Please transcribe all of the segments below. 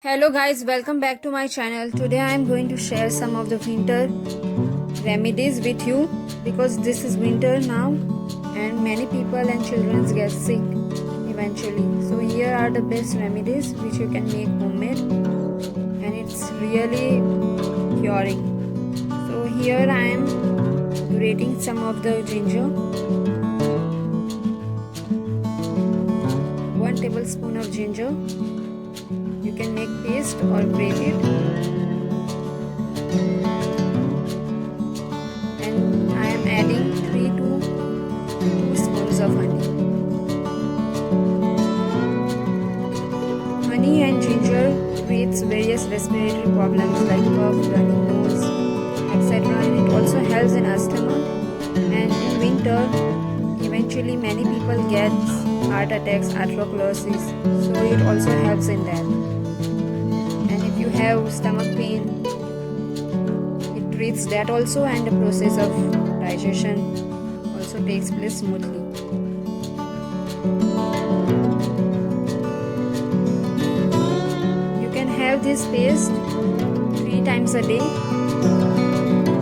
Hello guys, welcome back to my channel. Today I am going to share some of the winter remedies with you because this is winter now and many people and children get sick eventually. So here are the best remedies which you can make homemade and it's really curing. So here I am grating some of the ginger, 1 tablespoon of ginger. You can make paste or grate it, and I am adding 3 to 2 spoons of honey. Honey and ginger creates various respiratory problems like cough, runny nose, etc. And it also helps in asthma. And in winter, eventually many people get heart attacks, atherosclerosis, so it also helps in that. Have stomach pain, it treats that also, and the process of digestion also takes place smoothly. You can have this paste 3 times a day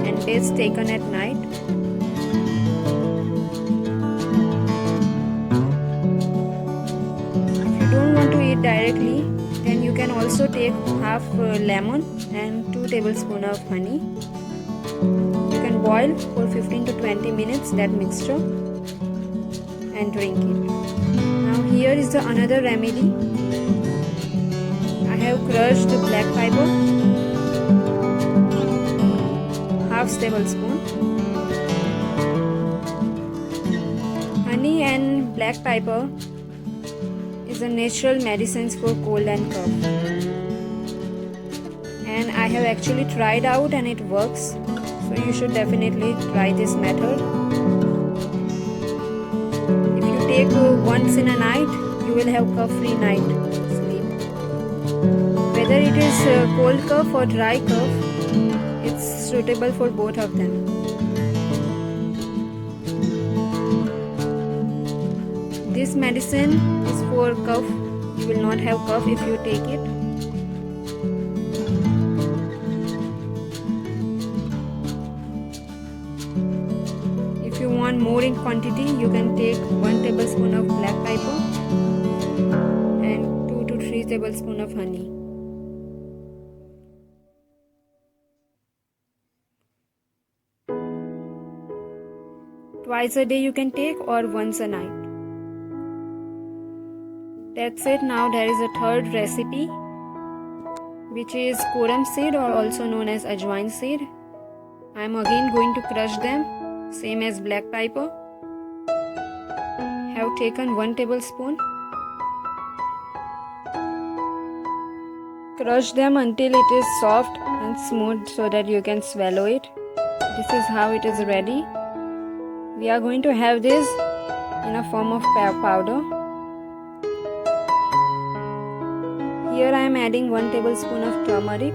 and paste taken at night. If you don't want to eat directly, then you can also take half lemon and 2 tablespoons of honey. You can boil for 15 to 20 minutes that mixture and drink it. Now here is the another remedy. I have crushed black pepper, half tablespoon. Honey and black pepper is a natural medicines for cold and cough, and I have actually tried out and it works, so you should definitely try this method. If you take once in a night, you will have cough-free night sleep. Whether it is cold cough or dry cough, it's suitable for both of them. This medicine is for cough. You will not have cough if you take it. If you want more in quantity, you can take 1 tablespoon of black pepper and 2 to 3 tablespoons of honey. Twice a day you can take, or once a night. That's it. Now there is a third recipe, which is koram seed, or also known as ajwain seed. I am again going to crush them, same as black pepper. Have taken 1 tablespoon. Crush them until it is soft and smooth so that you can swallow it. This is how it is ready. We are going to have this in a form of powder. Here I am adding 1 tablespoon of turmeric.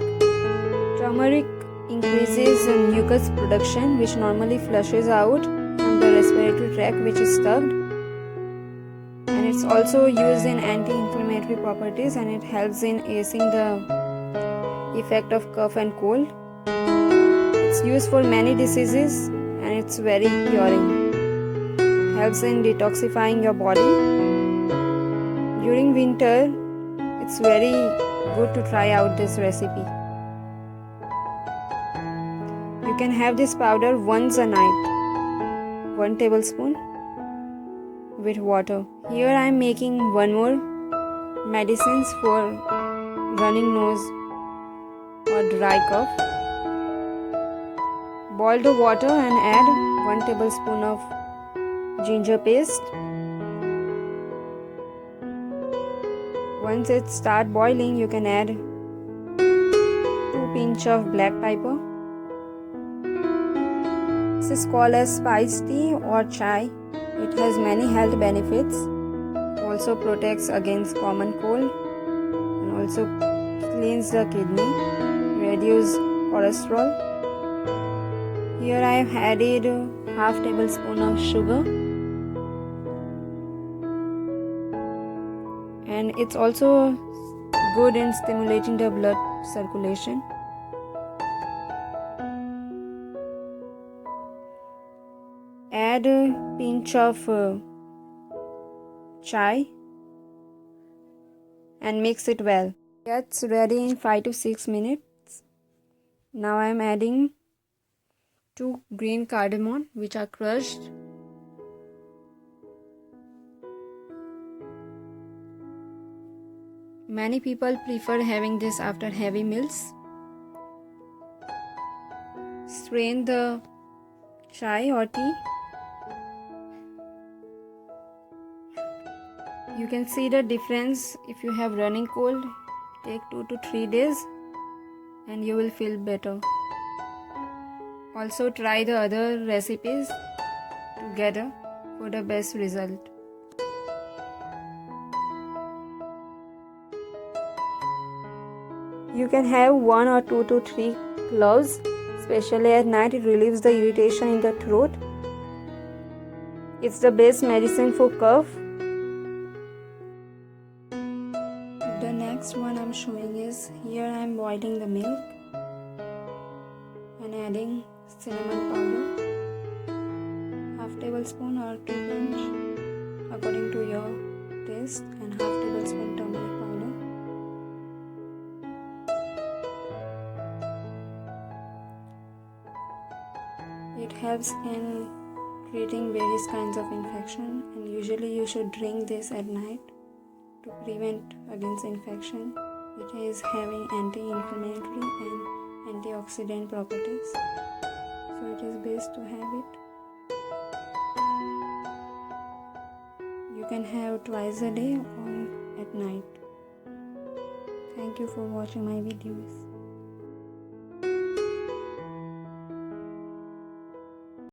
Turmeric increases mucus production, which normally flushes out from the respiratory tract which is stuck. And it's also used in anti-inflammatory properties, and it helps in easing the effect of cough and cold. It's used for many diseases and it's very curing. Helps in detoxifying your body. During winter, it's very good to try out this recipe. You can have this powder once a night, 1 tablespoon with water. Here I am making one more medicines for running nose or dry cough. Boil the water and add 1 tablespoon of ginger paste. Once it starts boiling, you can add 2 pinch of black pepper. This is called as spice tea or chai. It has many health benefits. It also protects against common cold and also cleans the kidney, reduce cholesterol. Here I have added half tablespoon of sugar. And it's also good in stimulating the blood circulation. Add a pinch of chai and mix it well. Gets ready in 5 to 6 minutes. Now I am adding 2 green cardamom which are crushed. Many people prefer having this after heavy meals. Strain the chai or tea. You can see the difference if you have running cold. Take 2 to 3 days and you will feel better. Also try the other recipes together for the best result. You can have 1 or 2 to 3 cloves, especially at night. It relieves the irritation in the throat. It's the best medicine for cough. The next one I'm showing is, here I'm boiling the milk and adding cinnamon powder, half tablespoon or 2 pinch according to your taste, and half tablespoon turmeric powder. It helps in treating various kinds of infection, and usually you should drink this at night to prevent against infection. It is having anti-inflammatory and antioxidant properties, so it is best to have it. You can have twice a day or at night. Thank you for watching my videos.